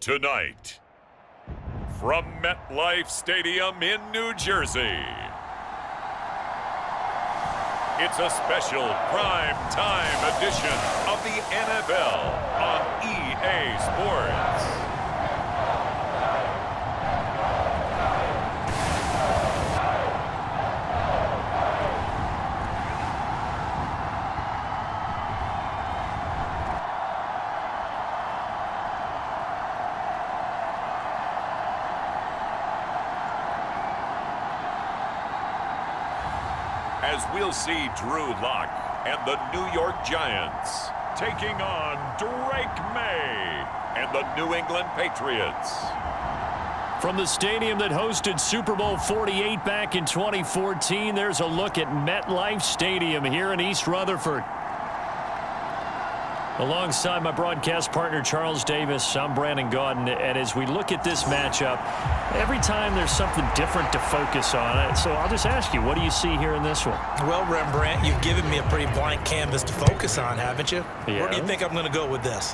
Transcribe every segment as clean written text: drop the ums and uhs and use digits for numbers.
Tonight, from Metlife Stadium in New Jersey, it's a special prime time edition of the NFL on EA Sports. As we'll see Drew Lock and the New York Giants taking on Drake May and the New England Patriots. From the stadium that hosted Super Bowl 48 back in 2014, there's a look at Metlife Stadium here in East Rutherford. Alongside my broadcast partner, Charles Davis, I'm Brandon Gaudin, and as we look at this matchup, every time there's something different to focus on. So I'll just ask you, what do you see here in this one? Well, Rembrandt, you've given me a pretty blank canvas to focus on, haven't you? Yeah. Where do you think I'm going to go with this?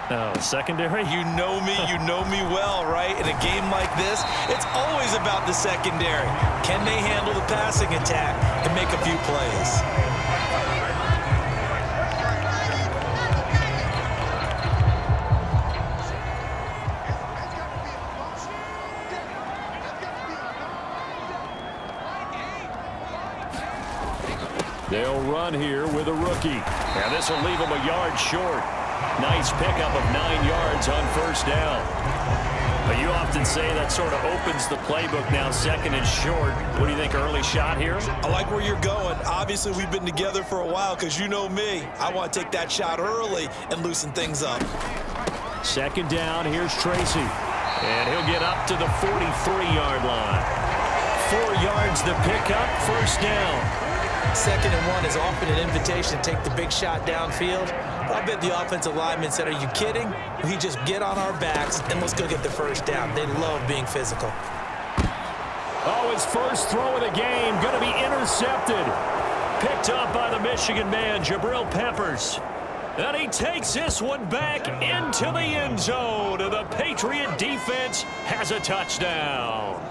Oh, secondary? You know me well, right? In a game like this, it's always about the secondary. Can they handle the passing attack and make a few plays? They'll run here with a rookie. And this will leave him a yard short. Nice pickup of 9 yards on first down. But you often say that sort of opens the playbook now, second and short. What do you think, early shot here? I like where you're going. Obviously, we've been together for a while because you know me. I want to take that shot early and loosen things up. Second down, here's Tracy. And he'll get up to the 43-yard line. 4 yards the pickup, first down. Second and 1 is often an invitation to take the big shot downfield. I bet the offensive lineman said, are you kidding? We just get on our backs and let's go get the first down. They love being physical. Oh, his first throw of the game going to be intercepted. Picked up by the Michigan man, Jabril Peppers. And he takes this one back into the end zone. And the Patriot defense has a touchdown.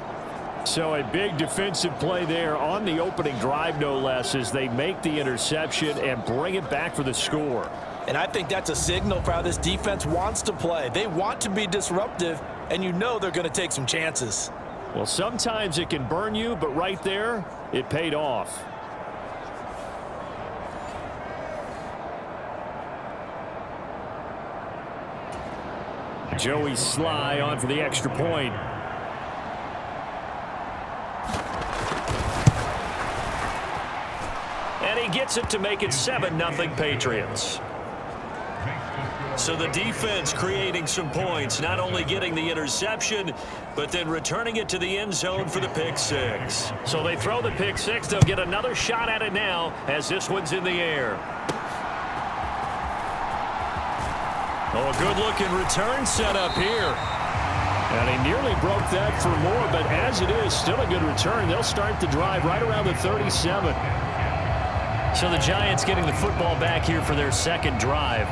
So a big defensive play there on the opening drive, no less, as they make the interception and bring it back for the score. And I think that's a signal for how this defense wants to play. They want to be disruptive, and you know they're going to take some chances. Well, sometimes it can burn you, but right there, it paid off. Joey Sly on for the extra point. And he gets it to make it 7-0 Patriots. So the defense creating some points, not only getting the interception, but then returning it to the end zone for the pick six. So they throw the pick six. They'll get another shot at it now as this one's in the air. Oh, a good-looking return set up here. And he nearly broke that for more, but as it is, still a good return. They'll start the drive right around the 37. So the Giants getting the football back here for their second drive.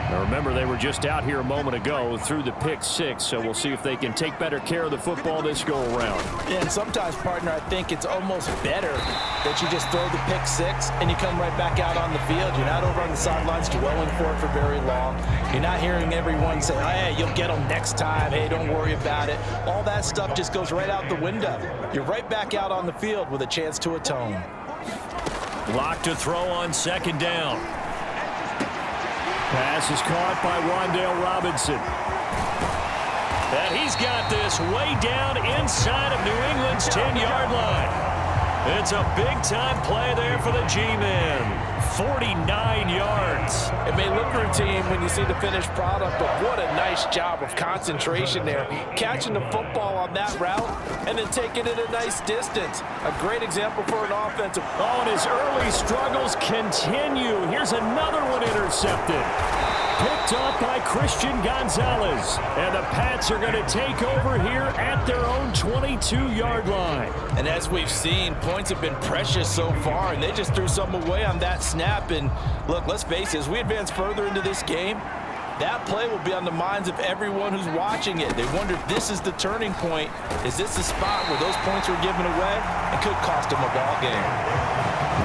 Now remember, they were just out here a moment ago through the pick six, so we'll see if they can take better care of the football this go-around. Yeah, and sometimes, partner, I think it's almost better that you just throw the pick six and you come right back out on the field. You're not over on the sidelines dwelling for it for very long. You're not hearing everyone say, hey, you'll get them next time. Hey, don't worry about it. All that stuff just goes right out the window. You're right back out on the field with a chance to atone. Lock to throw on second down. Pass is caught by Wan'Dale Robinson. And he's got this way down inside of New England's 10-yard line. It's a big-time play there for the G-Men. 49 yards. It may look routine when you see the finished product, but what a nice job of concentration there. Catching the football on that route and then taking it a nice distance. A great example for an offensive. Oh, and his early struggles continue. Here's another one intercepted. Picked up by Christian Gonzalez. And the Pats are going to take over here at their own 22-yard line. And as we've seen, points have been precious so far, and they just threw some away on that snap. And look, let's face it, as we advance further into this game, That play will be on the minds of everyone who's watching it. They wonder if this is the turning point. Is this the spot where those points were given away and could cost them a ball game?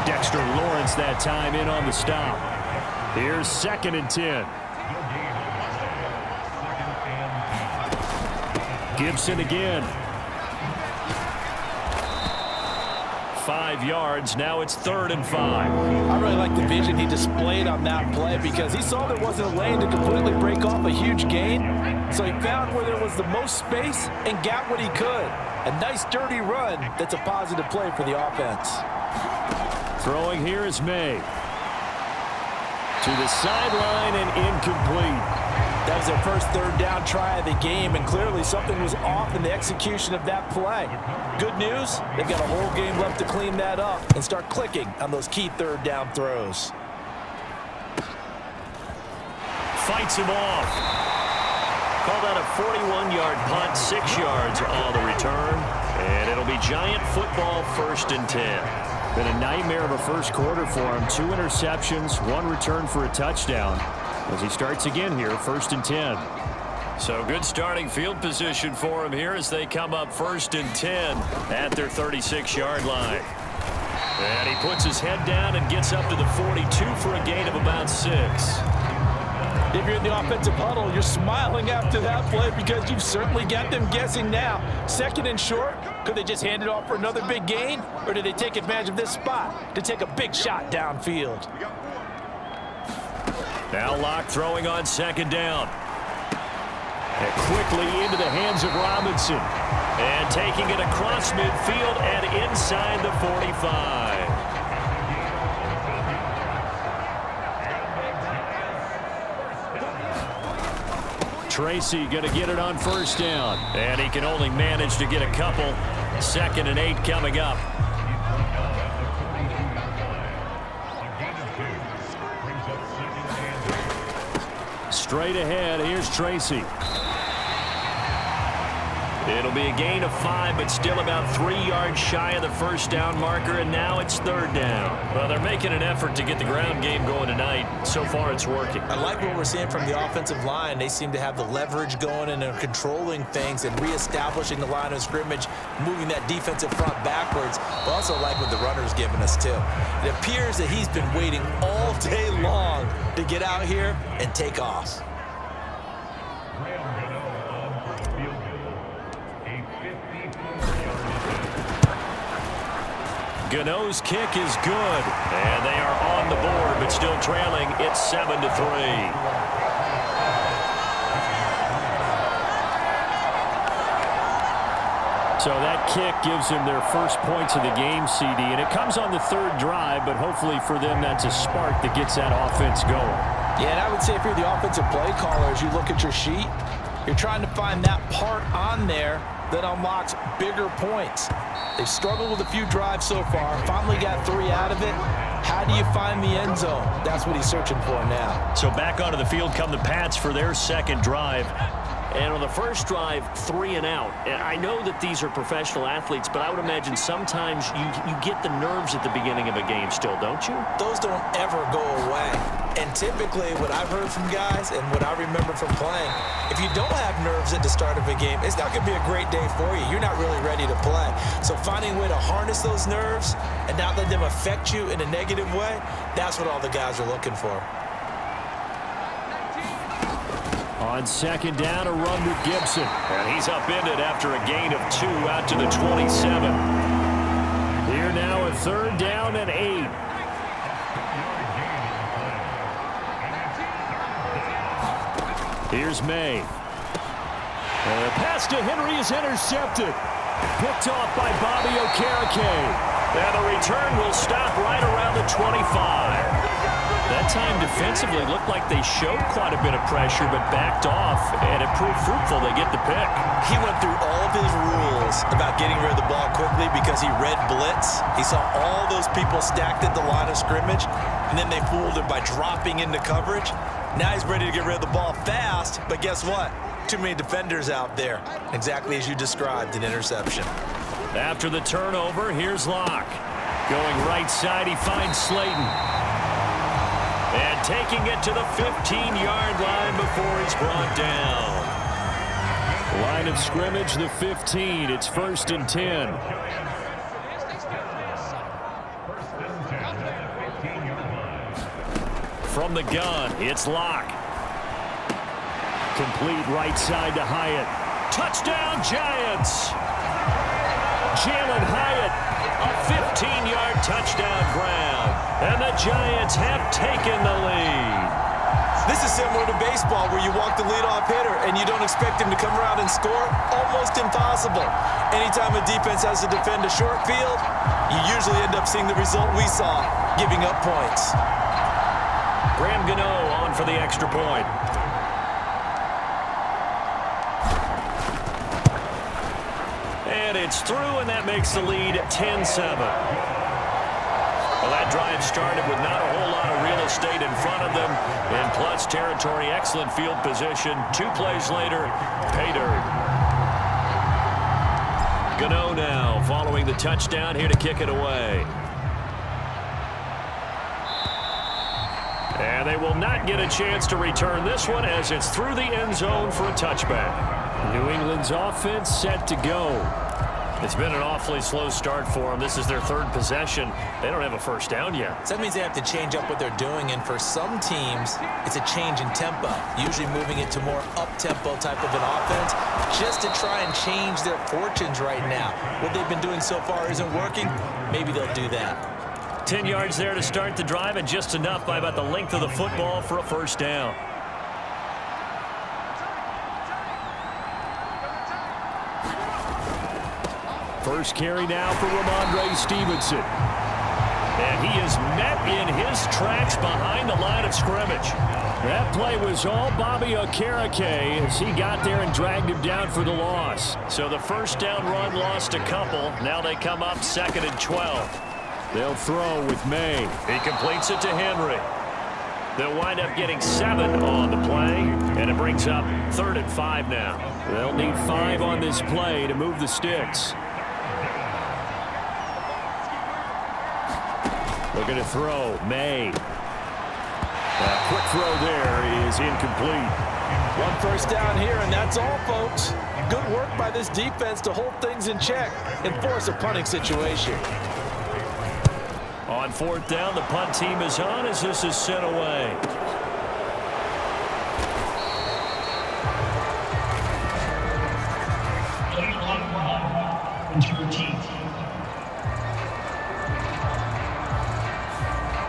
Dexter Lawrence that time in on the stop. Here's 2nd and 10. Gibson again. 5 yards. Now it's 3rd and 5. I really like the vision he displayed on that play because he saw there wasn't a lane to completely break off a huge gain. So he found where there was the most space and got what he could. A nice dirty run that's a positive play for the offense. Throwing here is May. To the sideline and incomplete. That was their first 3rd down try of the game, and clearly something was off in the execution of that play. Good news, they've got a whole game left to clean that up and start clicking on those key 3rd down throws. Fights him off. Called out a 41-yard punt, 6 yards on the return, and it'll be Giant football 1st and 10. Been a nightmare of a first quarter for him. 2 interceptions, 1 return for a touchdown. As he starts again here, 1st and 10. So good starting field position for him here as they come up 1st and 10 at their 36-yard line. And he puts his head down and gets up to the 42 for a gain of about 6. If you're in the offensive huddle, you're smiling after that play because you've certainly got them guessing now. 2nd and short, could they just hand it off for another big gain? Or did they take advantage of this spot to take a big shot downfield? Now Locke throwing on 2nd down. And quickly into the hands of Robinson. And taking it across midfield and inside the 45. Tracy going to get it on 1st down. And he can only manage to get a couple. 2nd and 8 coming up. Straight ahead, here's Tracy. It'll be a gain of 5, but still about 3 yards shy of the 1st down marker, and now it's 3rd down. Well, they're making an effort to get the ground game going tonight. So far, it's working. I like what we're seeing from the offensive line. They seem to have the leverage going and are controlling things and reestablishing the line of scrimmage, moving that defensive front backwards. But also like what the runner's giving us, too. It appears that he's been waiting all day long to get out here and take off. Gano's kick is good, and they are on the board, but still trailing. It's 7-3. So that kick gives them their first points of the game, CD, and it comes on the 3rd drive, but hopefully for them that's a spark that gets that offense going. Yeah, and I would say if you're the offensive play caller, as you look at your sheet, you're trying to find that part on there that unlocks bigger points. They've struggled with a few drives so far, finally got 3 out of it. How do you find the end zone? That's what he's searching for now. So back onto the field come the Pats for their 2nd drive. And on the first drive, 3 and out. And I know that these are professional athletes, but I would imagine sometimes you get the nerves at the beginning of a game still, don't you? Those don't ever go away. And typically what I've heard from guys and what I remember from playing, if you don't have nerves at the start of a game, it's not going to be a great day for you. You're not really ready to play. So finding a way to harness those nerves and not let them affect you in a negative way, that's what all the guys are looking for. On 2nd down, a run with Gibson. And he's upended after a gain of 2 out to the 27. Here now a 3rd down and 8. Here's May. The pass to Henry is intercepted. Picked off by Bobby Okereke. And the return will stop right around the 25. That time defensively looked like they showed quite a bit of pressure, but backed off, and it proved fruitful. They get the pick. He went through all of his rules about getting rid of the ball quickly because he read blitz. He saw all those people stacked at the line of scrimmage, and then they fooled him by dropping into coverage. Now he's ready to get rid of the ball fast, but guess what? Too many defenders out there. Exactly as you described, an interception. After the turnover, here's Locke. Going right side, he finds Slayton. And taking it to the 15-yard line before he's brought down. Line of scrimmage, the 15. It's 1st and 10. From the gun, it's Locke. Complete right side to Hyatt. Touchdown, Giants! Jalen Hyatt, a 15-yard touchdown grab. And the Giants have taken the lead. This is similar to baseball where you walk the leadoff hitter and you don't expect him to come around and score. Almost impossible. Anytime a defense has to defend a short field, you usually end up seeing the result we saw, giving up points. Graham Gano on for the extra point. And it's through, and that makes the lead 10-7. Well, that drive started with not a whole lot of real estate in front of them. In plus territory, excellent field position. 2 plays later, pay dirt. Gano now following the touchdown here to kick it away. And they will not get a chance to return this one as it's through the end zone for a touchback. New England's offense set to go. It's been an awfully slow start for them. This is their 3rd possession. They don't have a first down yet. So that means they have to change up what they're doing, and for some teams, it's a change in tempo, usually moving it to more up-tempo type of an offense, just to try and change their fortunes right now. What they've been doing so far isn't working. Maybe they'll do that. 10 yards there to start the drive, and just enough by about the length of the football for a first down. First carry now for Ramondre Stevenson. And he is met in his tracks behind the line of scrimmage. That play was all Bobby Okereke as he got there and dragged him down for the loss. So the first down run lost a couple. Now they come up 2nd and 12. They'll throw with May. He completes it to Henry. They'll wind up getting 7 on the play, and it brings up 3rd and 5 now. They'll need 5 on this play to move the sticks. Looking to throw, May. A quick throw there is incomplete. 1 first down here, and that's all, folks. Good work by this defense to hold things in check and force a punting situation. On 4th down, the punt team is on as this is sent away.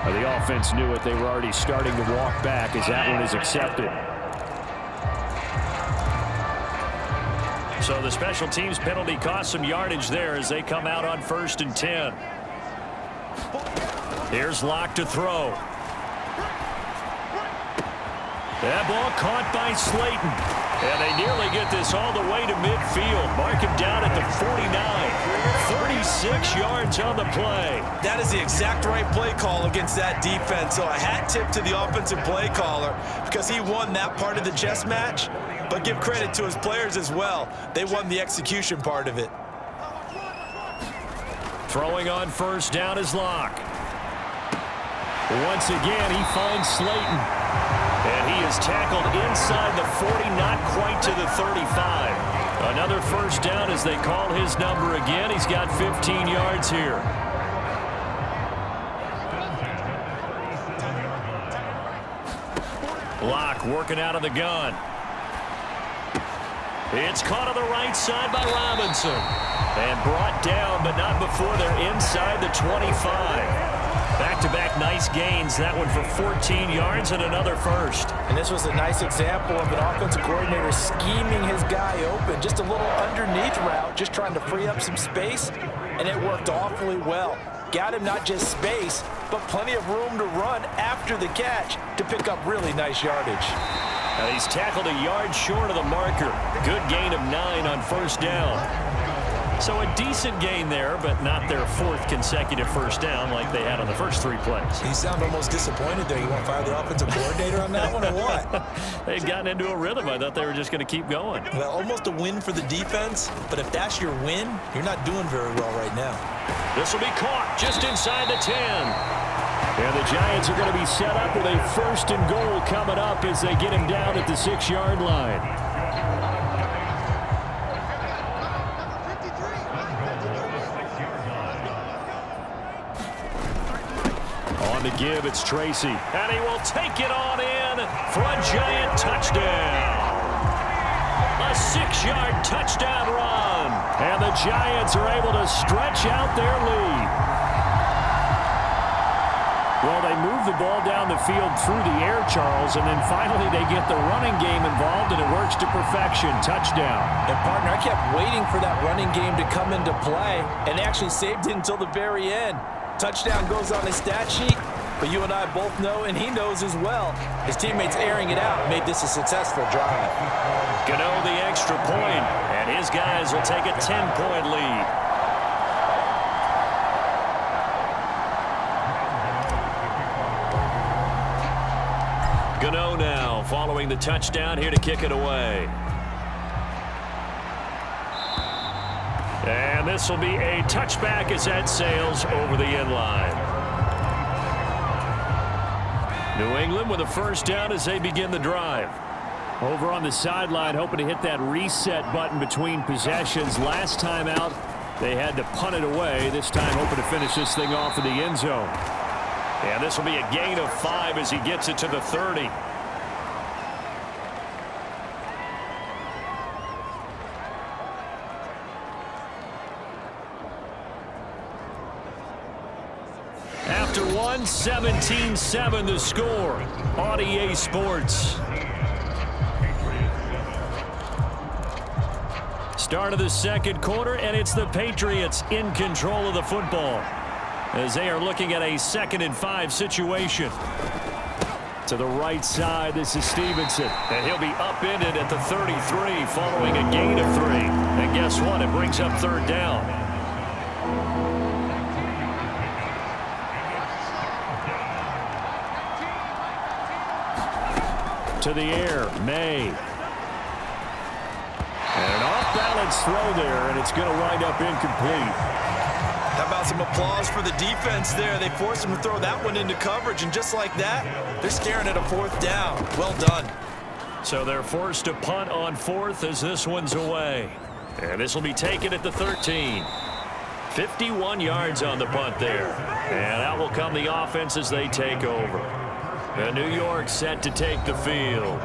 The offense knew it. They were already starting to walk back as that one is accepted. So the special teams penalty cost some yardage there as they come out on 1st and 10. Here's Locke to throw. That ball caught by Slayton. And they nearly get this all the way to midfield. Mark him down at the 49. 36 yards on the play. That is the exact right play call against that defense. So a hat tip to the offensive play caller because he won that part of the chess match. But give credit to his players as well. They won the execution part of it. Throwing on 1st down is Locke. Once again, he finds Slayton. And he is tackled inside the 40, not quite to the 35. Another first down as they call his number again. He's got 15 yards here. Locke working out of the gun. It's caught on the right side by Robinson. And brought down, but not before they're inside the 25. Back-to-back nice gains. That one for 14 yards and another first. And this was a nice example of an offensive coordinator scheming his guy open. Just a little underneath route, just trying to free up some space, and it worked awfully well. Got him not just space, but plenty of room to run after the catch to pick up really nice yardage. Now he's tackled a yard short of the marker. Good gain of 9 on 1st down. So a decent gain there, but not their 4th consecutive first down like they had on the first 3 plays. You sound almost disappointed there. You want to fire the offensive coordinator on that one or what? They'd gotten into a rhythm. I thought they were just going to keep going. Well, almost a win for the defense, but if that's your win, you're not doing very well right now. This will be caught just inside the 10. And the Giants are going to be set up with a 1st and goal coming up as they get him down at the 6-yard line. On the give, it's Tracy. And he will take it on in for a Giant touchdown. A 6-yard touchdown run. And the Giants are able to stretch out their lead. Well, they move the ball down the field through the air, Charles, and then finally they get the running game involved, and it works to perfection. Touchdown. And, partner, I kept waiting for that running game to come into play, and actually saved it until the very end. Touchdown goes on his stat sheet, but you and I both know, and he knows as well, his teammates airing it out made this a successful drive. Gano the extra point, and his guys will take a 10-point lead. Gano now following the touchdown here to kick it away. And this will be a touchback as that sails over the end line. New England with a 1st down as they begin the drive. Over on the sideline, hoping to hit that reset button between possessions. Last time out, they had to punt it away. This time hoping to finish this thing off in the end zone. And this will be a gain of 5 as he gets it to the 30. After 17-7 the score on EA Sports. Start of the 2nd quarter, and it's the Patriots in control of the football, as they are looking at a 2nd and 5 situation. To the right side, this is Stevenson. And he'll be upended at the 33 following a gain of 3. And guess what? It brings up 3rd down. To the air, May. And an off-balance throw there, and it's going to wind up incomplete. How about some applause for the defense there? They forced him to throw that one into coverage, and just like that, they're staring at a 4th down. Well done. So they're forced to punt on 4th as this one's away. And this will be taken at the 13. 51 yards on the punt there. And out will come the offense as they take over. And New York set to take the field.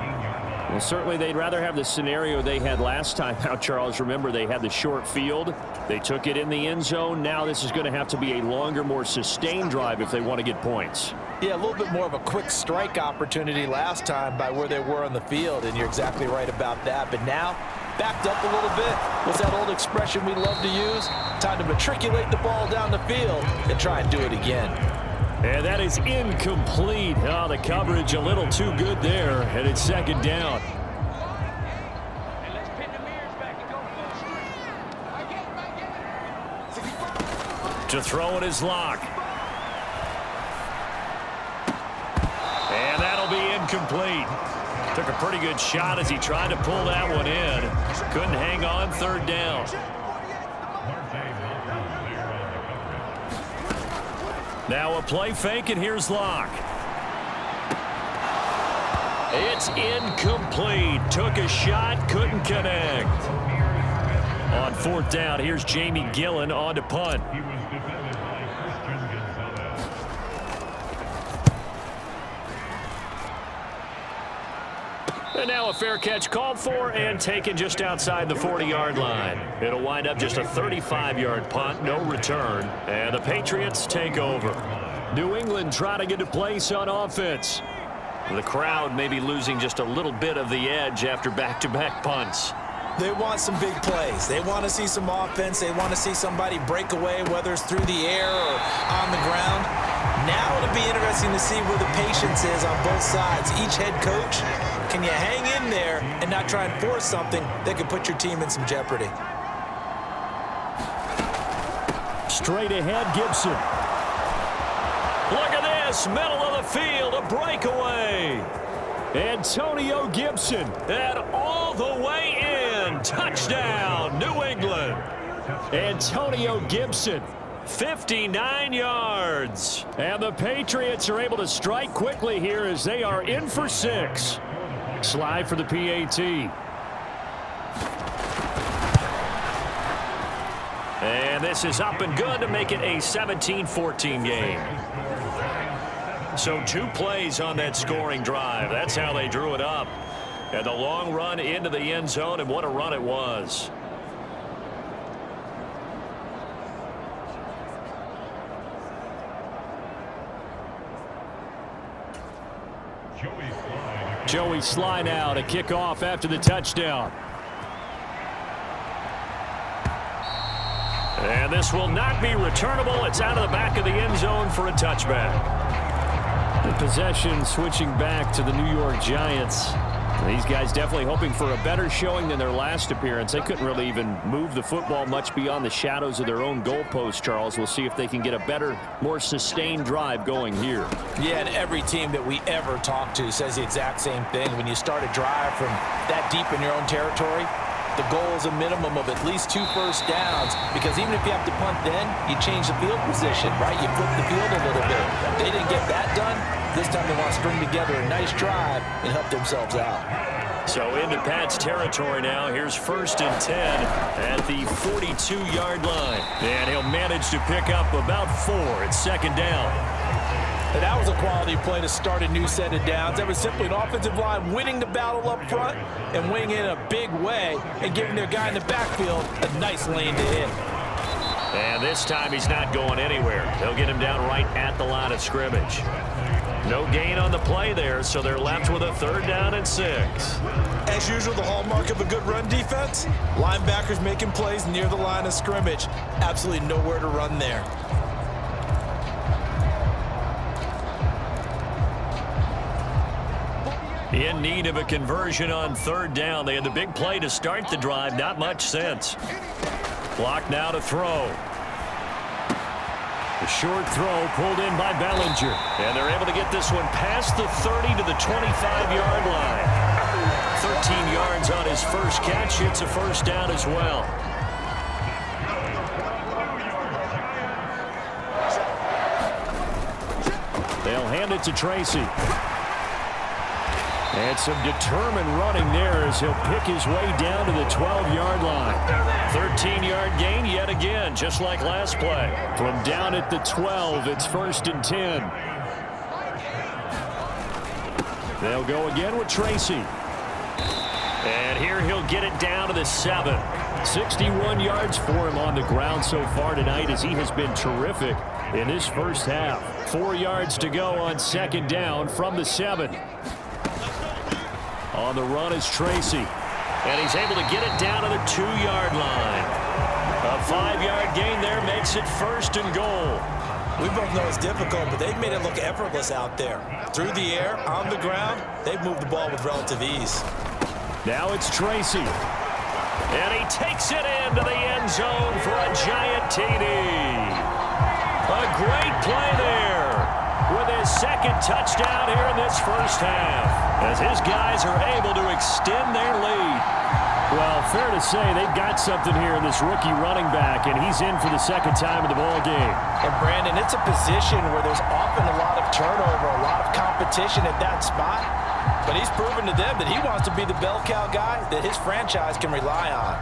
Well, certainly they'd rather have the scenario they had last time out, Charles. Remember, they had the short field. They took it in the end zone. Now this is going to have to be a longer, more sustained drive if they want to get points. Yeah, a little bit more of a quick strike opportunity last time by where they were on the field, and you're exactly right about that. But now, backed up a little bit. What's that old expression we love to use? Time to matriculate the ball down the field and try and do it again. And that is incomplete. Oh, the coverage a little too good there, and it's 2nd down. To throw it is Locke. And that'll be incomplete. Took a pretty good shot as he tried to pull that one in. Couldn't hang on, 3rd down. Now a play fake, and here's Locke. It's incomplete. Took a shot, couldn't connect. On 4th down, here's Jamie Gillen on to punt. And now a fair catch called for and taken just outside the 40-yard line. It'll wind up just a 35-yard punt, no return, and the Patriots take over. New England trying to get a place on offense. The crowd may be losing just a little bit of the edge after back-to-back punts. They want some big plays. They want to see some offense. They want to see somebody break away, whether it's through the air or on the ground. Now it'll be interesting to see where the patience is on both sides. Each head coach, can you hang in there and not try and force something that could put your team in some jeopardy? Straight ahead, Gibson. Look at this, middle of the field, a breakaway. Antonio Gibson, and all the way in. Touchdown, New England. Antonio Gibson 59 yards. And the Patriots are able to strike quickly here as they are in for 6. Slide for the PAT. And this is up and good to make it a 17-14 game. So 2 plays on that scoring drive. That's how they drew it up. And the long run into the end zone, and what a run it was. Joey Sly now to kick off after the touchdown. And this will not be returnable. It's out of the back of the end zone for a touchback. The possession switching back to the New York Giants. These guys definitely hoping for a better showing than their last appearance. They couldn't really even move the football much beyond the shadows of their own goalpost, Charles. We'll see if they can get a better, more sustained drive going here. Yeah, and every team that we ever talk to says the exact same thing. When you start a drive from that deep in your own territory, the goal is a minimum of at least 2 first downs, because even if you have to punt then, you change the field position, right? You flip the field a little bit. They didn't get that done. This time they want to string together a nice drive and help themselves out. So into Pat's territory now. Here's 1st and 10 at the 42-yard line. And he'll manage to pick up about 4 at 2nd down. And that was a quality play to start a new set of downs. That was simply an offensive line winning the battle up front and winning it in a big way and giving their guy in the backfield a nice lane to hit. And this time he's not going anywhere. They'll get him down right at the line of scrimmage. No gain on the play there, so they're left with a 3rd down and 6. As usual, the hallmark of a good run defense, linebackers making plays near the line of scrimmage. Absolutely nowhere to run there. In need of a conversion on 3rd down. They had the big play to start the drive. Not much sense. Clock now to throw. A short throw pulled in by Bellinger. And they're able to get this one past the 30 to the 25-yard line. 13 yards on his first catch. It's a 1st down as well. They'll hand it to Tracy. And some determined running there as he'll pick his way down to the 12-yard line. 13-yard gain yet again, just like last play. From down at the 12, it's 1st and 10. They'll go again with Tracy. And here he'll get it down to the 7. 61 yards for him on the ground so far tonight as he has been terrific in this first half. 4 yards to go on 2nd down from the 7. On the run is Tracy. And he's able to get it down to the 2-yard line. A 5-yard gain there makes it 1st and goal. We both know it's difficult, but they've made it look effortless out there. Through the air, on the ground, they've moved the ball with relative ease. Now it's Tracy. And he takes it into the end zone for a giant TD. A great play there with his 2nd touchdown here in this first half, as his guys are able to extend their lead. Well, fair to say they've got something here in this rookie running back, and he's in for the 2nd time in the ball game. And Brandon, it's a position where there's often a lot of turnover, a lot of competition at that spot. But he's proven to them that he wants to be the bell cow guy that his franchise can rely on.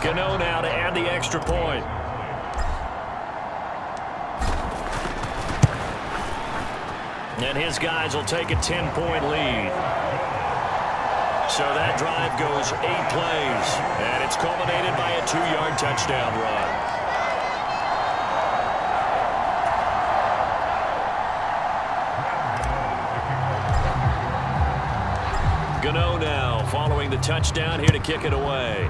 Gano now to add the extra point. And his guys will take a 10-point lead. So that drive goes 8 plays, and it's culminated by a 2-yard touchdown run. Gano now following the touchdown here to kick it away.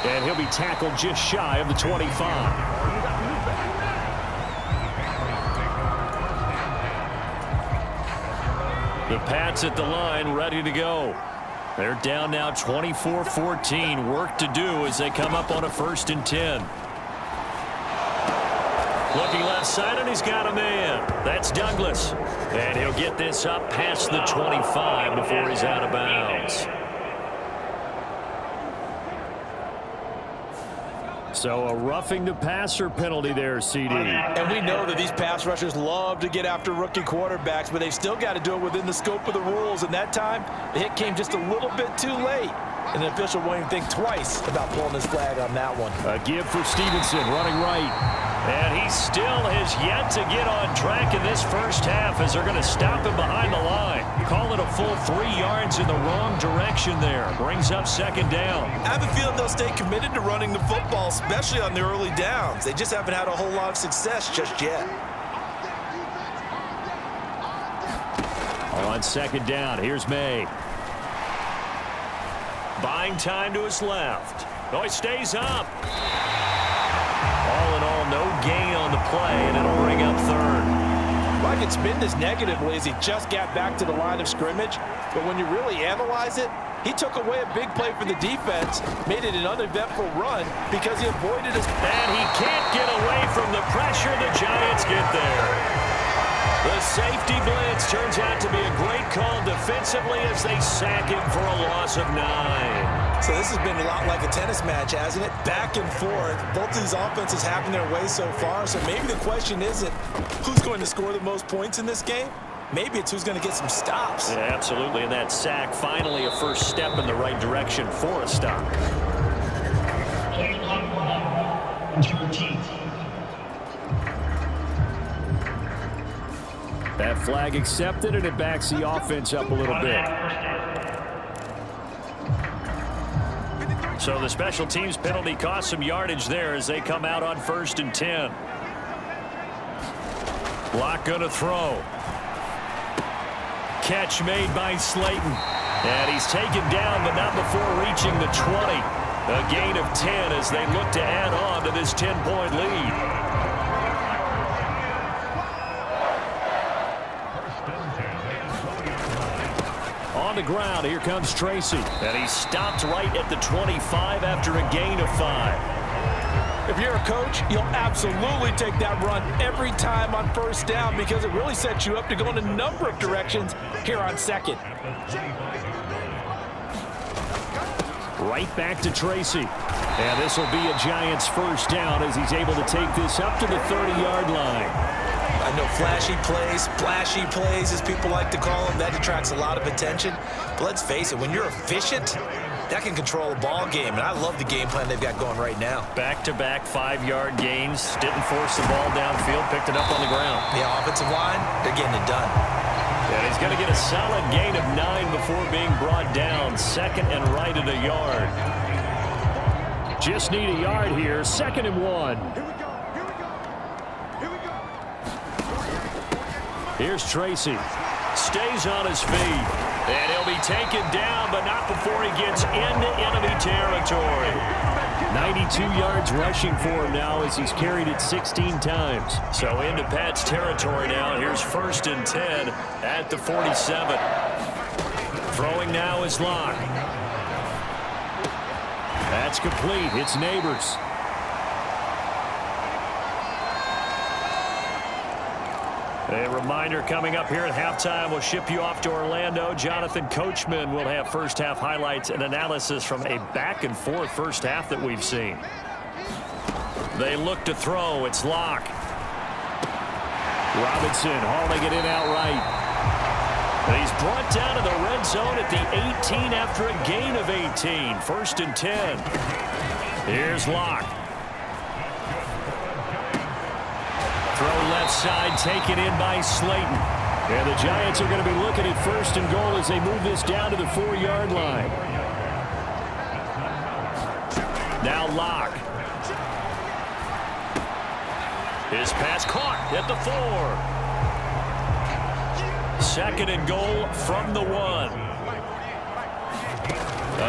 And he'll be tackled just shy of the 25. The Pats at the line ready to go. They're down now 24-14. Work to do as they come up on a 1st and 10. Looking left side, and he's got a man. That's Douglas. And he'll get this up past the 25 before he's out of bounds. So a roughing the passer penalty there, CD. And we know that these pass rushers love to get after rookie quarterbacks, but they've still got to do it within the scope of the rules. And that time, the hit came just a little bit too late. And the official won't even think twice about pulling his flag on that one. A give for Stevenson, running right. And he still has yet to get on track in this first half as they're going to stop him behind the line. Call it a full 3 yards in the wrong direction there. Brings up second down. I have a feeling they'll stay committed to running the football, especially on the early downs. They just haven't had a whole lot of success just yet. On second down, here's May. Buying time to his left. Oh, he stays up. All in all, no gain on the play, and it'll bring up third. Well, I can spin this negatively as he just got back to the line of scrimmage, but when you really analyze it, he took away a big play for the defense, made it an uneventful run because he avoided his... And he can't get away from the pressure. The Giants get there. The safety blitz turns out to be a great call defensively as they sack him for a loss of 9. So this has been a lot like a tennis match, hasn't it? Back and forth. Both of these offenses having their way so far. So maybe the question isn't who's going to score the most points in this game. Maybe it's who's going to get some stops. Yeah, absolutely. And that sack, finally a first step in the right direction for a stop. That flag accepted, and it backs the offense up a little bit. So the special teams penalty cost some yardage there as they come out on 1st and 10. Block going to throw. Catch made by Slayton. And he's taken down, but not before reaching the 20. A gain of 10 as they look to add on to this 10-point lead. On the ground, here comes Tracy. And he stopped right at the 25 after a gain of 5. If you're a coach, you'll absolutely take that run every time on first down because it really sets you up to go in a number of directions here on second. Right back to Tracy. And this will be a Giants first down as he's able to take this up to the 30-yard line. I know flashy plays, splashy plays, as people like to call them, that attracts a lot of attention. But let's face it, when you're efficient, that can control a ball game. And I love the game plan they've got going right now. Back-to-back 5-yard gains. Didn't force the ball downfield. Picked it up on the ground. The offensive line, they're getting it done. And he's going to get a solid gain of 9 before being brought down. Second and right at a yard. Just need a yard here. 2nd and 1. Here's Tracy. Stays on his feet. And he'll be taken down, but not before he gets into enemy territory. 92 yards rushing for him now as he's carried it 16 times. So into Pat's territory now. Here's 1st and 10 at the 47. Throwing now is Locke. That's complete. It's Neighbors. A reminder coming up here at halftime. We'll ship you off to Orlando. Jonathan Coachman will have first half highlights and analysis from a back and forth first half that we've seen. They look to throw. It's Locke. Robinson hauling it in outright. And he's brought down to the red zone at the 18 after a gain of 18. 1st and 10. Here's Locke. Throw left side, taken in by Slayton. And the Giants are going to be looking at 1st and goal as they move this down to the 4-yard line. Now Locke. His pass caught at the 4. 2nd and goal from the 1.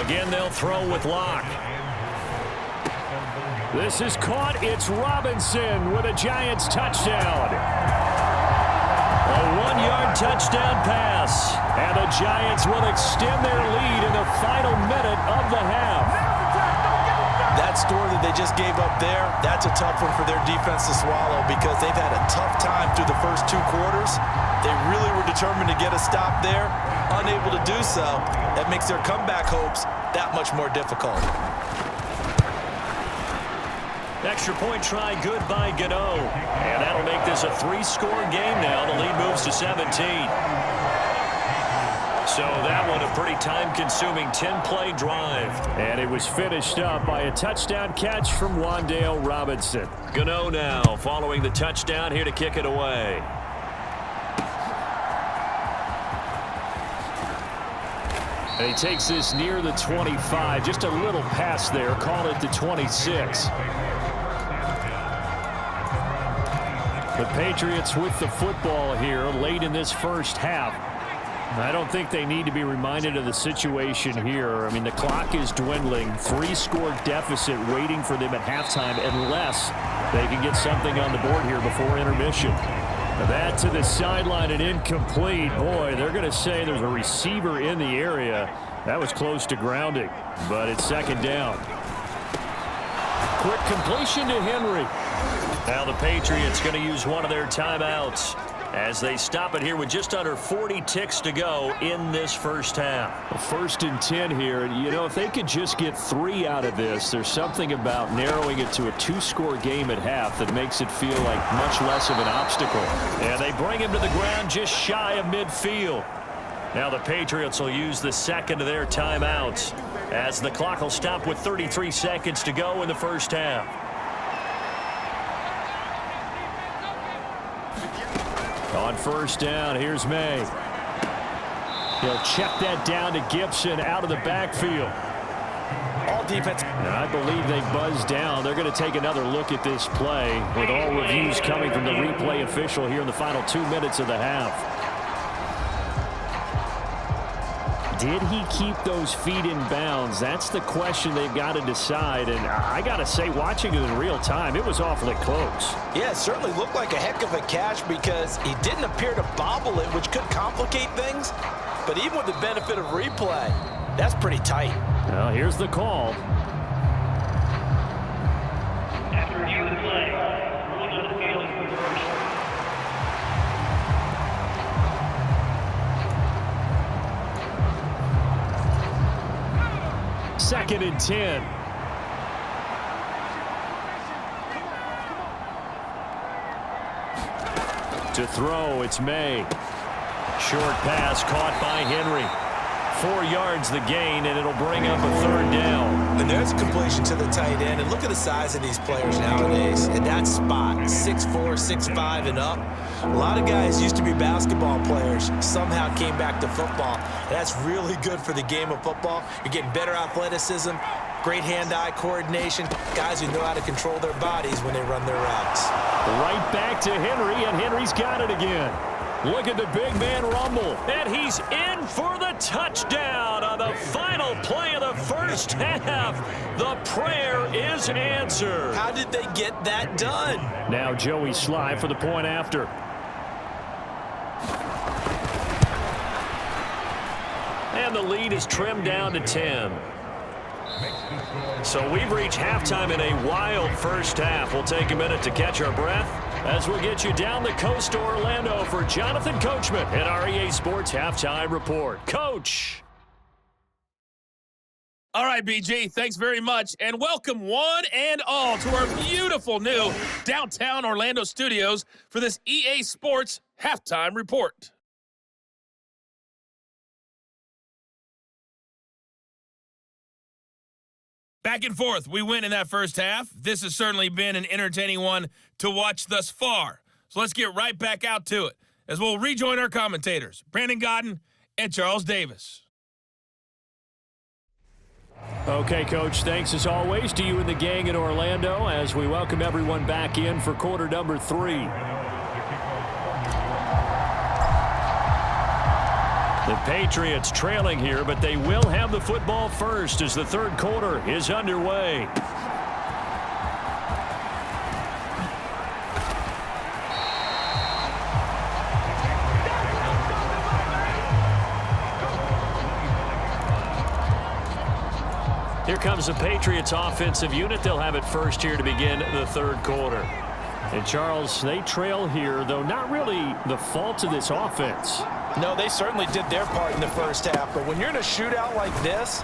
Again, they'll throw with Locke. This is caught. It's Robinson with a Giants touchdown. A 1-yard touchdown pass. And the Giants will extend their lead in the final minute of the half. That's story that they just gave up there, that's a tough one for their defense to swallow because they've had a tough time through the first 2 quarters. They really were determined to get a stop there, unable to do so. That makes their comeback hopes that much more difficult. Extra point try good by Gano. And that'll make this a 3-score game now. The lead moves to 17. So that one a pretty time-consuming 10-play drive. And it was finished up by a touchdown catch from Wan'Dale Robinson. Gano now following the touchdown here to kick it away. And he takes this near the 25. Just a little pass there. Call it the 26. The Patriots with the football here late in this first half. I don't think they need to be reminded of the situation here. I mean, the clock is dwindling. 3-score deficit waiting for them at halftime unless they can get something on the board here before intermission. That to the sideline and incomplete. Boy, they're going to say there's a receiver in the area. That was close to grounding, but it's second down. Quick completion to Henry. Now the Patriots going to use one of their timeouts as they stop it here with just under 40 ticks to go in this first half. 1st and 10 here. You know, if they could just get 3 out of this, there's something about narrowing it to a 2-score game at half that makes it feel like much less of an obstacle. And they bring him to the ground just shy of midfield. Now the Patriots will use the second of their timeouts as the clock will stop with 33 seconds to go in the first half. On first down, here's May. He'll check that down to Gibson out of the backfield. All defense. And I believe they buzzed down. They're going to take another look at this play with all reviews coming from the replay official here in the final 2 minutes of the half. Did he keep those feet in bounds? That's the question they've got to decide. And I got to say, watching it in real time, it was awfully close. Yeah, it certainly looked like a heck of a catch because he didn't appear to bobble it, which could complicate things. But even with the benefit of replay, that's pretty tight. Well, here's the call. After review of the play, ruling on the field is reversed. Second and 10. To throw, it's May. Short pass caught by Henry. 4 yards the gain, and it'll bring up a third down. And there's a completion to the tight end. And look at the size of these players nowadays. In that spot, 6'4", 6'5", and up. A lot of guys used to be basketball players, somehow came back to football. And that's really good for the game of football. You're getting better athleticism, great hand-eye coordination, guys who know how to control their bodies when they run their routes. Right back to Henry, and Henry's got it again. Look at the big man rumble. And he's in for the touchdown on the final play of the first half. The prayer is answered. How did they get that done? Now Joey Sly for the point after. And the lead is trimmed down to 10. So we've reached halftime in a wild first half. We'll take a minute to catch our breath as we'll get you down the coast to Orlando for Jonathan Coachman at our EA Sports Halftime Report. Coach. All right, BG, thanks very much, and welcome one and all to our beautiful new downtown Orlando studios for this EA Sports Halftime Report. Back and forth, we win in that first half. This has certainly been an entertaining one to watch thus far. So let's get right back out to it as we'll rejoin our commentators, Brandon Godden and Charles Davis. Okay, Coach, thanks as always to you and the gang in Orlando as we welcome everyone back in for quarter number 3. The Patriots trailing here, but they will have the football first as the third quarter is underway. Here comes the Patriots offensive unit. They'll have it first here to begin the third quarter. And Charles, they trail here, though not really the fault of this offense. No, they certainly did their part in the first half. But when you're in a shootout like this,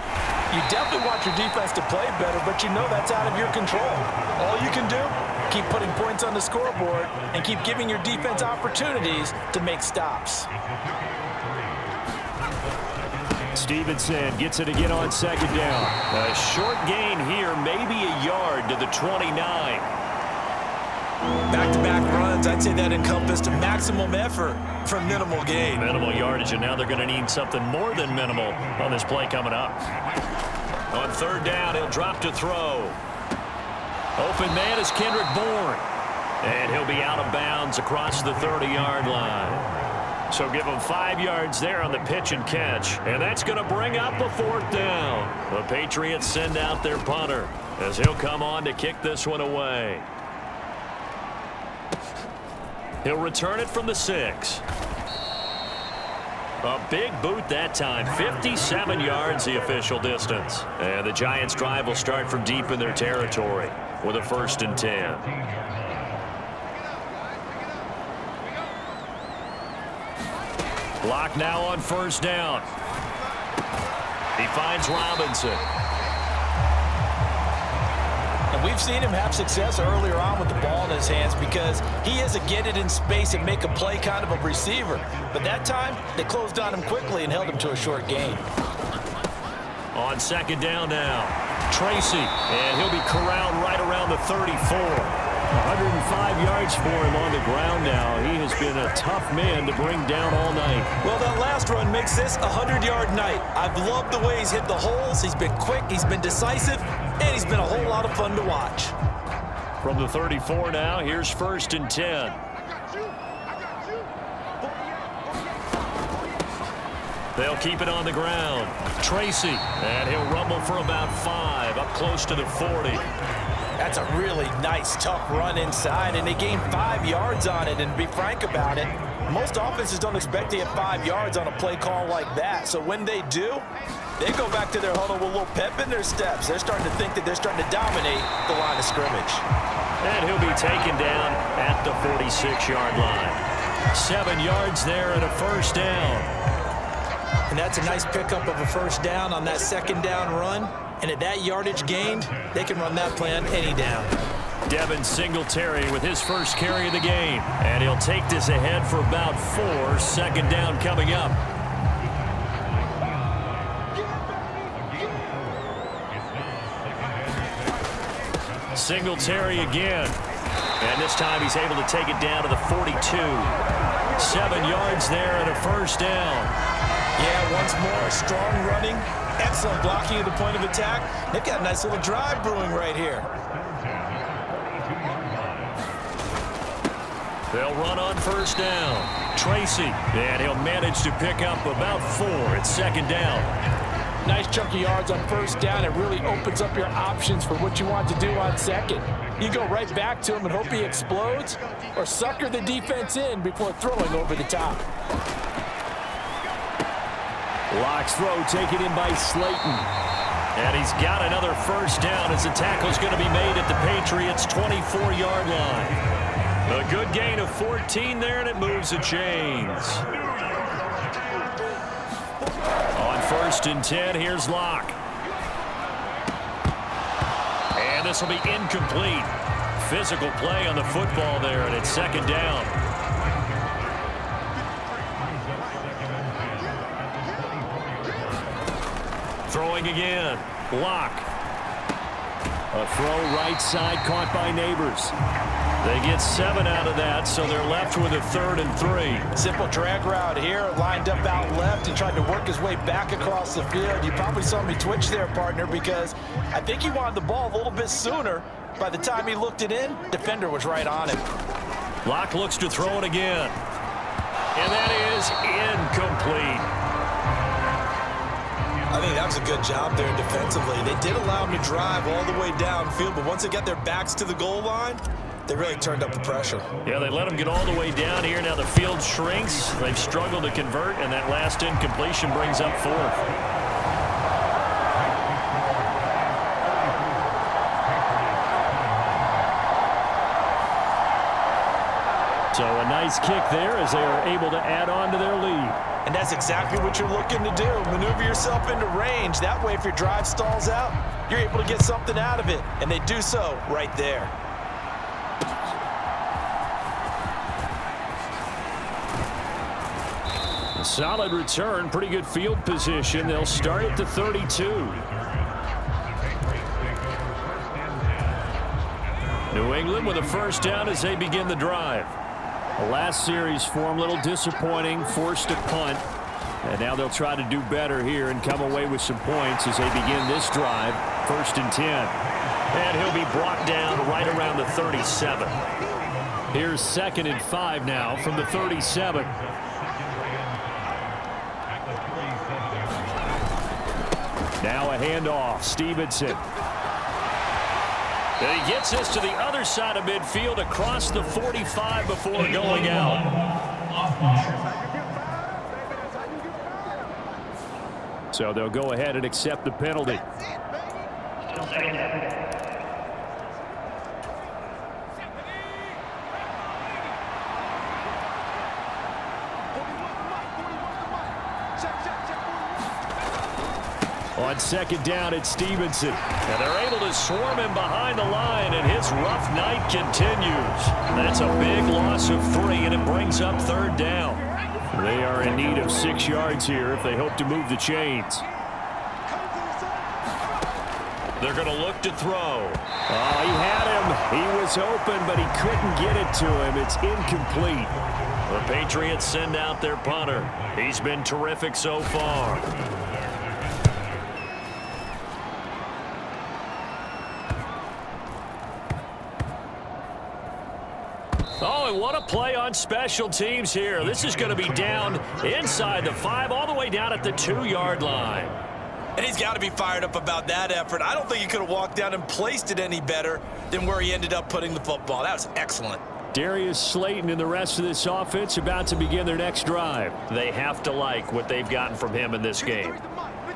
you definitely want your defense to play better, but you know that's out of your control. All you can do, keep putting points on the scoreboard and keep giving your defense opportunities to make stops. Stevenson gets it again on second down. A short gain here, maybe a yard to the 29. Back-to-back runs, I'd say that encompassed maximum effort for minimal gain. Minimal yardage, and now they're going to need something more than minimal on this play coming up. On third down, he'll drop to throw. Open man is Kendrick Bourne. And he'll be out of bounds across the 30-yard line. So give him 5 yards there on the pitch and catch. And that's going to bring up a fourth down. The Patriots send out their punter as he'll come on to kick this one away. He'll return it from the 6. A big boot that time. 57 yards the official distance. And the Giants' drive will start from deep in their territory with a 1st and 10. Block now on first down. He finds Robinson. And we've seen him have success earlier on with the ball in his hands because he is a get it in space and make a play kind of a receiver. But that time, they closed on him quickly and held him to a short gain. On second down now, Tracy, and he'll be corralled right around the 34. 105 yards for him on the ground now. He has been a tough man to bring down all night. Well, that last run makes this a 100-yard night. I've loved the way he's hit the holes. He's been quick, he's been decisive, and he's been a whole lot of fun to watch. From the 34 now, here's 1st and 10. They'll keep it on the ground. Tracy, and he'll rumble for about 5, up close to the 40. That's a really nice, tough run inside, and they gained 5 yards on it. And to be frank about it, most offenses don't expect to get 5 yards on a play call like that. So when they do, they go back to their huddle with a little pep in their steps. They're starting to think that they're starting to dominate the line of scrimmage. And he'll be taken down at the 46-yard line. 7 yards there and a 1st down. And that's a nice pickup of a 1st down on that 2nd down run. And at that yardage gained, they can run that play on any down. Devin Singletary with his first carry of the game. And he'll take this ahead for about 4. 2nd down coming up. Singletary again. And this time he's able to take it down to the 42. 7 yards there and a 1st down. Yeah, once more, strong running, excellent blocking at the point of attack. They've got a nice little drive brewing right here. They'll run on 1st down. Tracy, and he'll manage to pick up about 4 at 2nd down. Nice chunk of yards on 1st down. It really opens up your options for what you want to do on 2nd. You go right back to him and hope he explodes, or sucker the defense in before throwing over the top. Locke's throw taken in by Slayton. And he's got another 1st down as the tackle's going to be made at the Patriots' 24-yard line. A good gain of 14 there, and it moves the chains. On 1st and 10, here's Locke. And this will be incomplete. Physical play on the football there, and it's 2nd down. Throwing again. Locke. A throw right side caught by Neighbors. They get 7 out of that, so they're left with a 3rd and 3. Simple drag route here, lined up out left and tried to work his way back across the field. You probably saw me twitch there, partner, because I think he wanted the ball a little bit sooner. By the time he looked it in, defender was right on it. Locke looks to throw it again. And that is incomplete. I think that was a good job there defensively. They did allow him to drive all the way downfield, but once they got their backs to the goal line, they really turned up the pressure. Yeah, they let him get all the way down here. Now the field shrinks. They've struggled to convert, and that last incompletion brings up 4th. So a nice kick there as they are able to add on to their lead. And that's exactly what you're looking to do. Maneuver yourself into range. That way, if your drive stalls out, you're able to get something out of it. And they do so right there. A solid return, pretty good field position. They'll start at the 32. New England with a first down as they begin the drive. The last series for them, a little disappointing, forced a punt. And now they'll try to do better here and come away with some points as they begin this drive, 1st and 10. And he'll be brought down right around the 37. Here's 2nd and 5 now from the 37. Now a handoff, Stevenson. And he gets this to the other side of midfield across the 45 before going out. So they'll go ahead and accept the penalty. On 2nd down, it's Stevenson. And they're able to swarm him behind the line, and his rough night continues. That's a big loss of 3, and it brings up 3rd down. They are in need of 6 yards here if they hope to move the chains. They're going to look to throw. Oh, he had him. He was open, but he couldn't get it to him. It's incomplete. The Patriots send out their punter. He's been terrific so far. Oh, and what a play on special teams here. This is going to be down inside the 5, all the way down at the 2-yard line. And he's got to be fired up about that effort. I don't think he could have walked down and placed it any better than where he ended up putting the football. That was excellent. Darius Slayton and the rest of this offense about to begin their next drive. They have to like what they've gotten from him in this game.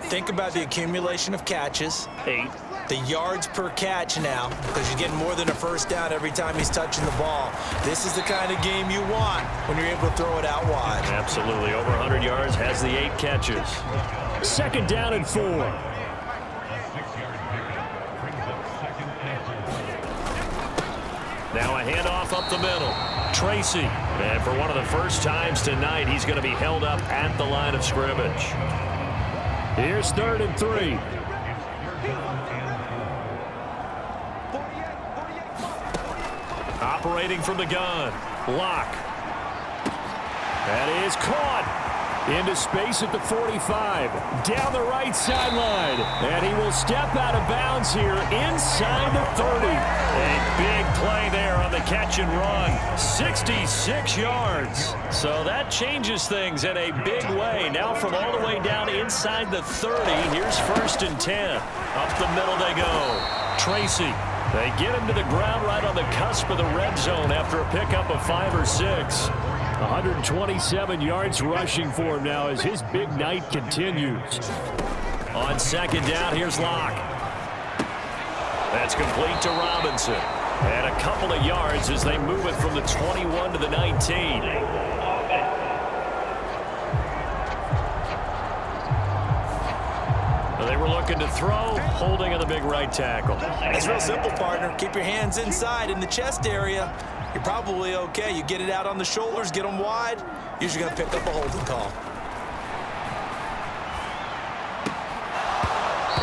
Think about the accumulation of catches. 8. The yards per catch now, because you're getting more than a first down every time he's touching the ball. This is the kind of game you want when you're able to throw it out wide. Absolutely. Over 100 yards, has the 8 catches. 2nd down and 4. Now a handoff up the middle. Tracy. And for one of the first times tonight, he's going to be held up at the line of scrimmage. Here's 3rd and 3. Operating from the gun. Lock. That is caught. Into space at the 45. Down the right sideline. And he will step out of bounds here inside the 30. A big play there on the catch and run. 66 yards. So that changes things in a big way. Now from all the way down inside the 30. Here's 1st and 10. Up the middle they go. Tracy. They get him to the ground right on the cusp of the red zone after a pickup of 5 or 6. 127 yards rushing for him now as his big night continues. On 2nd down, here's Locke. That's complete to Robinson. And a couple of yards as they move it from the 21 to the 19. They were looking to throw, holding on the big right tackle. It's real simple, partner. Keep your hands inside in the chest area. You're probably okay. You get it out on the shoulders, get them wide. Usually going to pick up a holding call.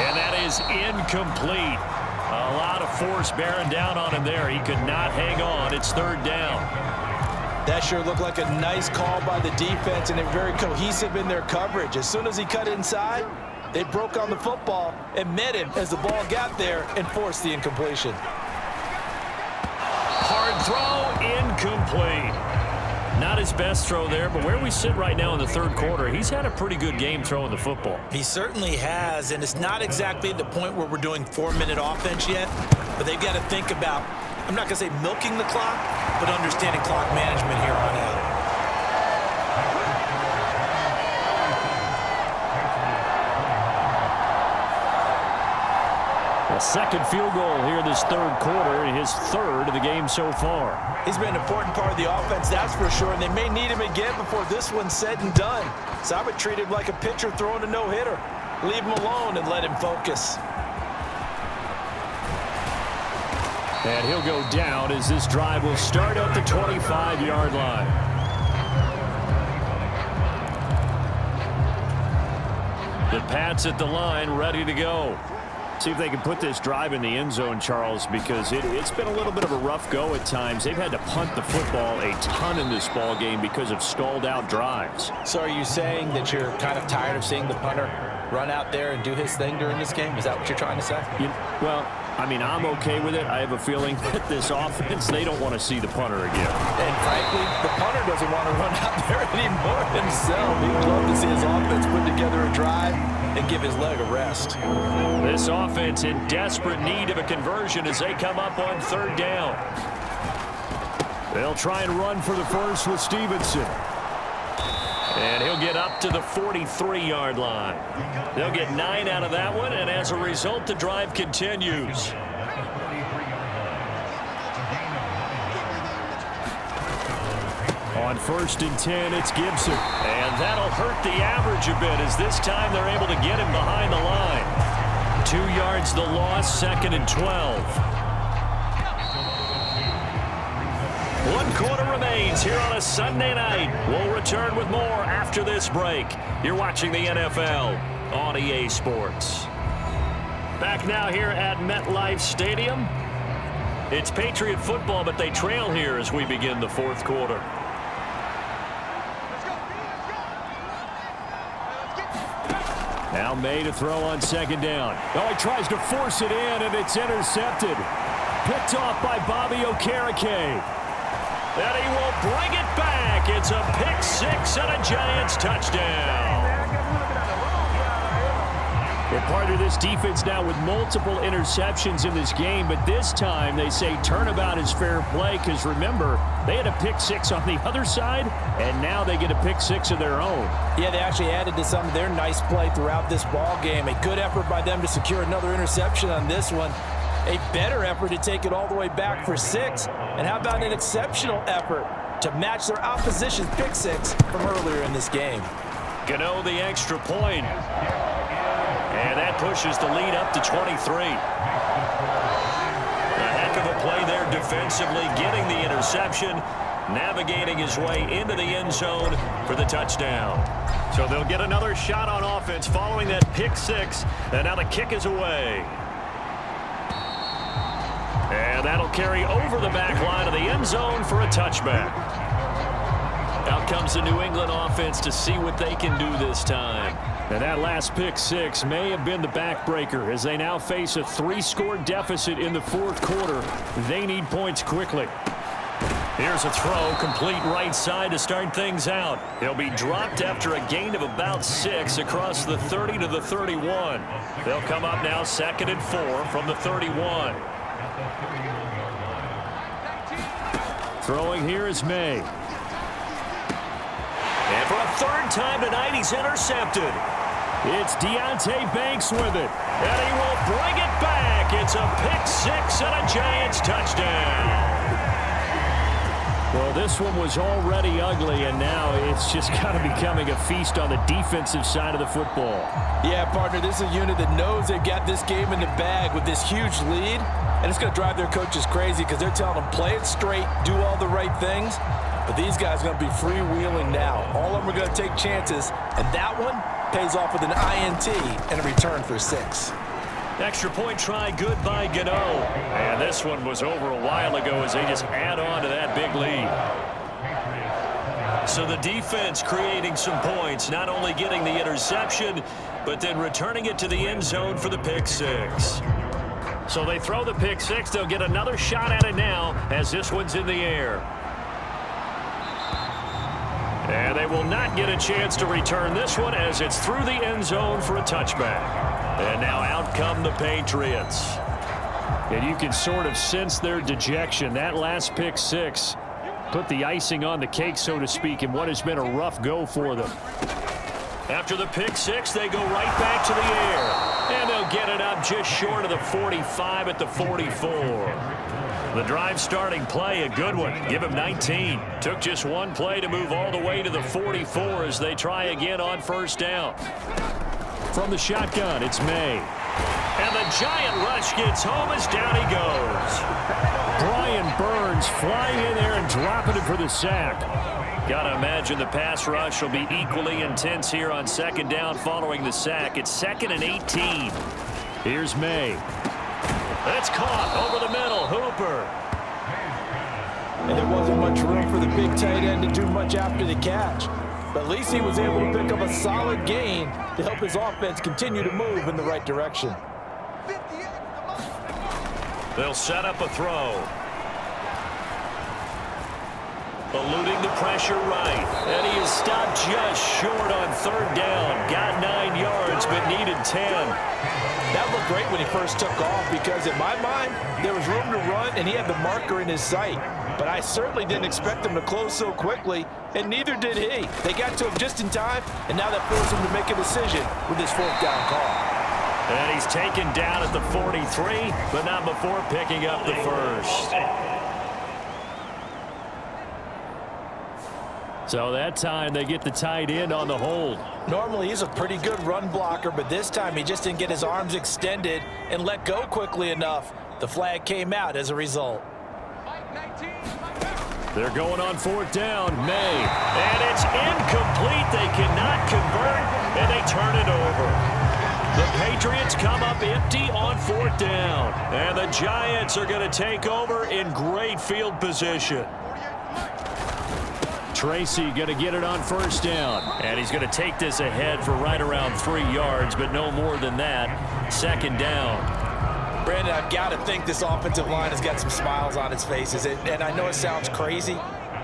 And that is incomplete. A lot of force bearing down on him there. He could not hang on. It's 3rd down. That sure looked like a nice call by the defense, and they're very cohesive in their coverage. As soon as he cut inside, they broke on the football and met him as the ball got there and forced the incompletion. Hard throw, incomplete. Not his best throw there, but where we sit right now in the 3rd quarter, he's had a pretty good game throwing the football. He certainly has, and it's not exactly at the point where we're doing 4-minute offense yet, but they've got to think about, I'm not going to say milking the clock, but understanding clock management here on out. A second field goal here this third quarter, his third of the game so far. He's been an important part of the offense, that's for sure, and they may need him again before this one's said and done. So I would treat him like a pitcher throwing a no-hitter. Leave him alone and let him focus. And he'll go down as this drive will start at the 25-yard line. The Pats at the line, ready to go. See if they can put this drive in the end zone, Charles, because it's been a little bit of a rough go at times. They've had to punt the football a ton in this ball game because of stalled-out drives. So are you saying that you're kind of tired of seeing the punter run out there and do his thing during this game? Is that what you're trying to say? Well, I mean, I'm okay with it. I have a feeling that this offense, they don't want to see the punter again. And frankly, the punter doesn't want to run out there anymore himself. He would love to see his offense put together a drive and give his leg a rest. This offense in desperate need of a conversion as they come up on third down. They'll try and run for the first with Stevenson. And he'll get up to the 43-yard line. They'll get 9 out of that one, and as a result, the drive continues. On 1st and 10, it's Gibson. And that'll hurt the average a bit as this time they're able to get him behind the line. 2 yards the loss, 2nd and 12. 1 quarter remains here on a Sunday night. We'll return with more after this break. You're watching the NFL on EA Sports. Back now here at Metlife Stadium. It's Patriot football, but they trail here as we begin the fourth quarter. Now May to throw on 2nd down. Oh, he tries to force it in, and it's intercepted. Picked off by Bobby Okereke. And he will bring it back. It's a pick 6 and a Giants touchdown. We're part of this defense now with multiple interceptions in this game, but this time they say turnabout is fair play because, remember, they had a pick 6 on the other side, and now they get a pick 6 of their own. Yeah, they actually added to some of their nice play throughout this ball game. A good effort by them to secure another interception on this one. A better effort to take it all the way back for 6. And how about an exceptional effort to match their opposition's pick 6 from earlier in this game? Gano the extra point. And that pushes the lead up to 23. A heck of a play there defensively, getting the interception, navigating his way into the end zone for the touchdown. So they'll get another shot on offense following that pick 6. And now the kick is away. And that'll carry over the back line of the end zone for a touchback. Out comes the New England offense to see what they can do this time. And that last pick 6 may have been the backbreaker as they now face a 3-score deficit in the fourth quarter. They need points quickly. Here's a throw, complete right side to start things out. He'll be dropped after a gain of about 6 across the 30 to the 31. They'll come up now 2nd and 4 from the 31. Throwing here is May. And for a 3rd time tonight, he's intercepted. It's Deontay Banks with it. And he will bring it back. It's a pick 6 and a Giants touchdown. Well, this one was already ugly, and now it's just kind of becoming a feast on the defensive side of the football. Yeah, partner, this is a unit that knows they've got this game in the bag with this huge lead. And it's going to drive their coaches crazy because they're telling them play it straight, do all the right things. But these guys are going to be freewheeling now. All of them are going to take chances. And that one pays off with an INT and a return for 6. Extra point try, good by Gano. And this one was over a while ago as they just add on to that big lead. So the defense creating some points, not only getting the interception, but then returning it to the end zone for the pick 6. So they throw the pick 6. They'll get another shot at it now as this one's in the air. And they will not get a chance to return this one as it's through the end zone for a touchback. And now out come the Patriots. And you can sort of sense their dejection. That last pick 6 put the icing on the cake, so to speak, in what has been a rough go for them. After the pick six, they go right back to the air. And they'll get it up just short of the 45 at the 44. The drive starting play, a good one. Give him 19. Took just one play to move all the way to the 44 as they try again on first down. From the shotgun, it's May. And the giant rush gets home as down he goes. Brian Burns flying in there and dropping it for the sack. Got to imagine the pass rush will be equally intense here on second down following the sack. It's 2nd and 18. Here's May. It's caught over the middle. Hooper. And there wasn't much room for the big tight end to do much after the catch. But at least he was able to pick up a solid gain to help his offense continue to move in the right direction. They'll set up a throw. Eluding the pressure right. And he is stopped just short on third down. Got 9 yards, but needed 10. That looked great when he first took off because in my mind, there was room to run and he had the marker in his sight. But I certainly didn't expect him to close so quickly, and neither did he. They got to him just in time, and now that forced him to make a decision with his fourth down call. And he's taken down at the 43, but not before picking up the first. So that time they get the tight end on the hold. Normally he's a pretty good run blocker, but this time he just didn't get his arms extended and let go quickly enough. The flag came out as a result. They're going on fourth down. May. And it's incomplete. They cannot convert, and they turn it over. The Patriots come up empty on fourth down. And the Giants are going to take over in great field position. Tracy going to get it on first down. And he's going to take this ahead for right around 3 yards, but no more than that. Second down. Brandon, I've got to think this offensive line has got some smiles on its faces. And I know it sounds crazy,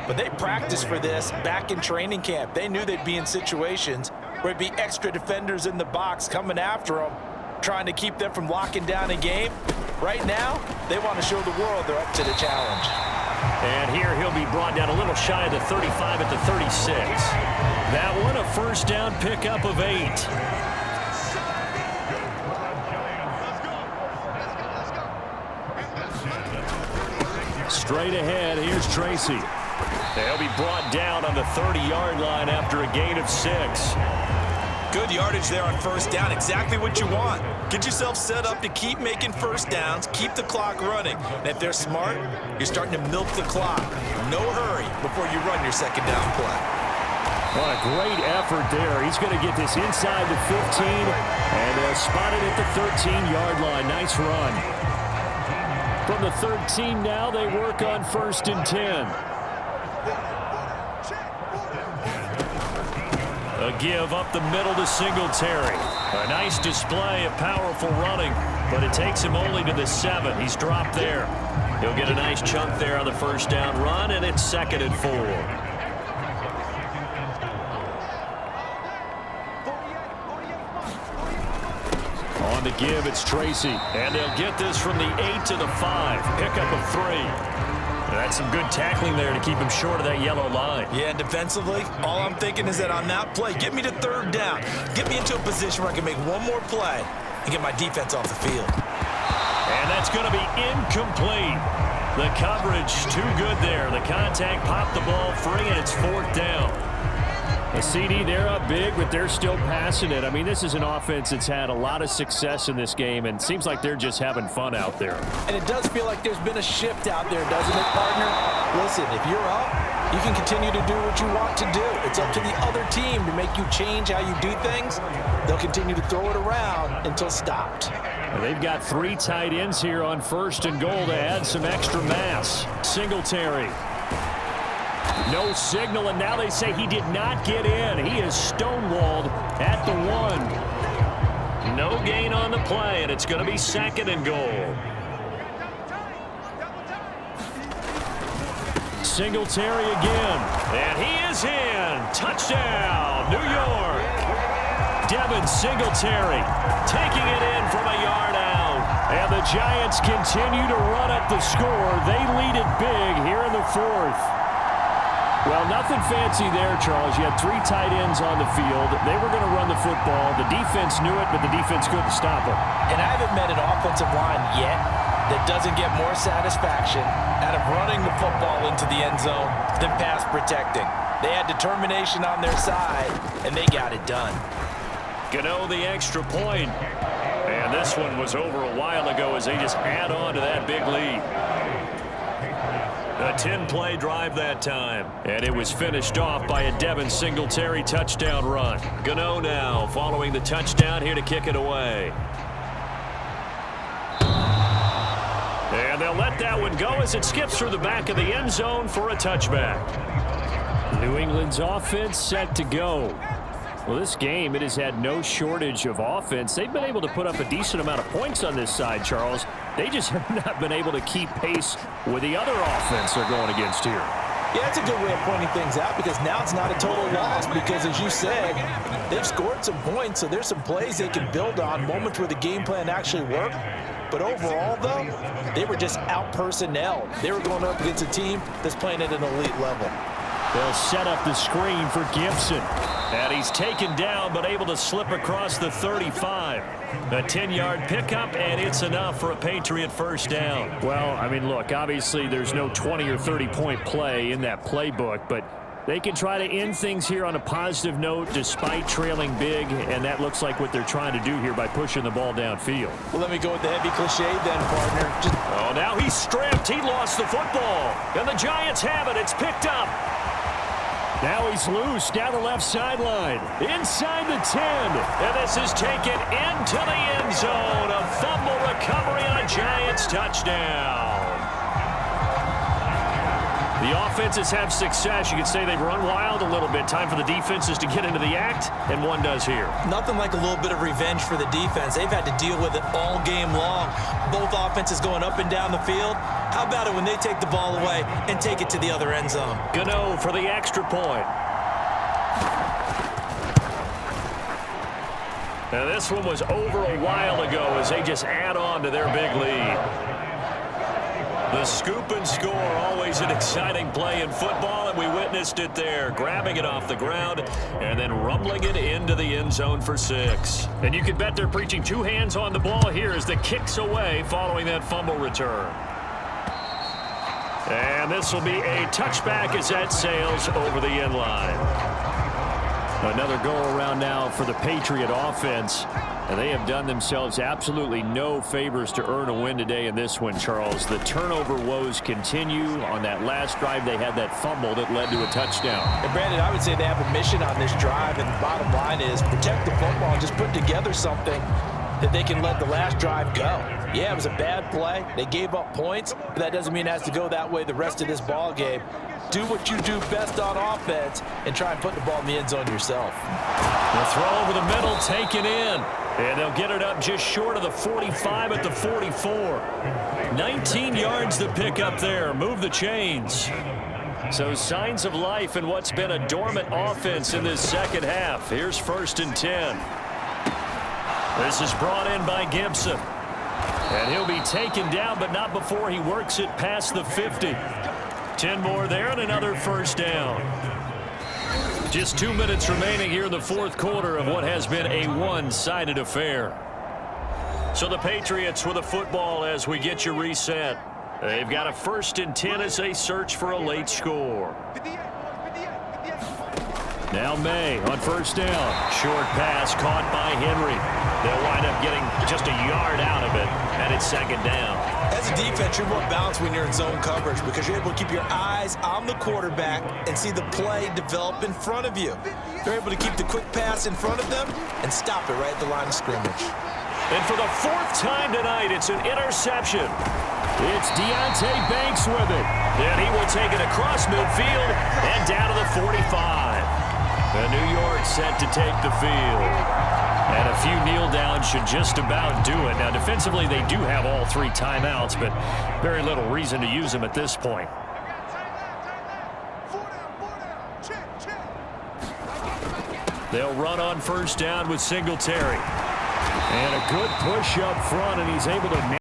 but they practiced for this back in training camp. They knew they'd be in situations where it'd be extra defenders in the box coming after them, trying to keep them from locking down a game. Right now, they want to show the world they're up to the challenge. And here he'll be brought down a little shy of the 35 at the 36. That one a first down pickup of 8. Straight ahead, here's Tracy. They'll be brought down on the 30-yard line after a gain of 6. Good yardage there on first down. Exactly what you want. Get yourself set up to keep making first downs, keep the clock running. And if they're smart, you're starting to milk the clock. No hurry before you run your second down play. What a great effort there. He's going to get this inside the 15, and they'll spot it at the 13-yard line. Nice run. From the 13 now, they work on 1st and 10. A give up the middle to Singletary. A nice display of powerful running, but it takes him only to the 7. He's dropped there. He'll get a nice chunk there on the first down run, and it's 2nd and 4. On the give, it's Tracy. And they'll get this from the 8 to the 5. Pickup of 3. That's some good tackling there to keep him short of that yellow line. Yeah, and defensively, all I'm thinking is that on that play, get me to third down. Get me into a position where I can make one more play and get my defense off the field. And that's going to be incomplete. The coverage too good there. The contact popped the ball free, and it's 4th down. A CD, they're up big, but they're still passing it. I mean, this is an offense that's had a lot of success in this game, and it seems like they're just having fun out there. And it does feel like there's been a shift out there, doesn't it, partner? Listen, if you're up, you can continue to do what you want to do. It's up to the other team to make you change how you do things. They'll continue to throw it around until stopped. And they've got 3 tight ends here on 1st and goal to add some extra mass. Singletary. No signal, and now they say he did not get in. He is stonewalled at the 1. No gain on the play, and it's going to be 2nd and goal. Singletary again. And he is in. Touchdown, New York. Devin Singletary taking it in from a yard out. And the Giants continue to run up the score. They lead it big here in the 4th. Well, nothing fancy there, Charles. You had 3 tight ends on the field. They were going to run the football. The defense knew it, but the defense couldn't stop them. And I haven't met an offensive line yet that doesn't get more satisfaction out of running the football into the end zone than pass protecting. They had determination on their side, and they got it done. Gano the extra point. And this one was over a while ago as they just add on to that big lead. A 10-play drive that time. And it was finished off by a Devin Singletary touchdown run. Gano now following the touchdown here to kick it away. And they'll let that one go as it skips through the back of the end zone for a touchback. New England's offense set to go. Well, this game, it has had no shortage of offense. They've been able to put up a decent amount of points on this side, Charles. They just have not been able to keep pace with the other offense they're going against here. Yeah, that's a good way of pointing things out because now it's not a total loss because, as you said, they've scored some points, so there's some plays they can build on, moments where the game plan actually worked. But overall, though, they were just out-personnelled. They were going up against a team that's playing at an elite level. They'll set up the screen for Gibson. And he's taken down, but able to slip across the 35. A 10-yard pickup, and it's enough for a Patriot first down. Well, I mean, look, obviously there's no 20 or 30-point play in that playbook, but they can try to end things here on a positive note despite trailing big, and that looks like what they're trying to do here by pushing the ball downfield. Well, let me go with the heavy cliche then, partner. Oh, now he's stripped. He lost the football. And the Giants have it. It's picked up. Now he's loose down the left sideline. Inside the 10. And this is taken into the end zone. A fumble recovery on a Giants touchdown. The offenses have success. You could say they've run wild a little bit. Time for the defenses to get into the act, and one does here. Nothing like a little bit of revenge for the defense. They've had to deal with it all game long. Both offenses going up and down the field. How about it when they take the ball away and take it to the other end zone? Gano for the extra point. Now this one was over a while ago as they just add on to their big lead. The scoop and score, always an exciting play in football, and we witnessed it there, grabbing it off the ground and then rumbling it into the end zone for 6. And you can bet they're preaching 2 hands on the ball here as the kick's away following that fumble return. And this will be a touchback as that sails over the end line. Another go-around now for the Patriot offense. And they have done themselves absolutely no favors to earn a win today in this one, Charles. The turnover woes continue. On that last drive, they had that fumble that led to a touchdown. And Brandon, I would say they have a mission on this drive, and the bottom line is protect the football and just put together something that they can let the last drive go. Yeah, it was a bad play. They gave up points, but that doesn't mean it has to go that way the rest of this ball game. Do what you do best on offense and try and put the ball in the end zone yourself. The throw over the middle, taken in. And they'll get it up just short of the 45 at the 44. 19 yards to pick up there. Move the chains. So signs of life in what's been a dormant offense in this second half. Here's 1st and 10. This is brought in by Gibson. And he'll be taken down, but not before he works it past the 50. 10 more there and another first down. Just 2 minutes remaining here in the 4th quarter of what has been a one-sided affair. So the Patriots with a football as we get you reset. They've got a 1st and 10 as they search for a late score. Now May on 1st down. Short pass caught by Henry. They'll wind up getting just a yard out of it, and it's 2nd down. As a defense, you're more balanced when you're in zone coverage because you're able to keep your eyes on the quarterback and see the play develop in front of you. You're able to keep the quick pass in front of them and stop it right at the line of scrimmage. And for the 4th time tonight, it's an interception. It's Deontay Banks with it. Then he will take it across midfield and down to the 45. And New York set to take the field. And a few kneel downs should just about do it. Now, defensively, they do have all 3 timeouts, but very little reason to use them at this point. They'll run on 1st down with Singletary. And a good push up front, and he's able to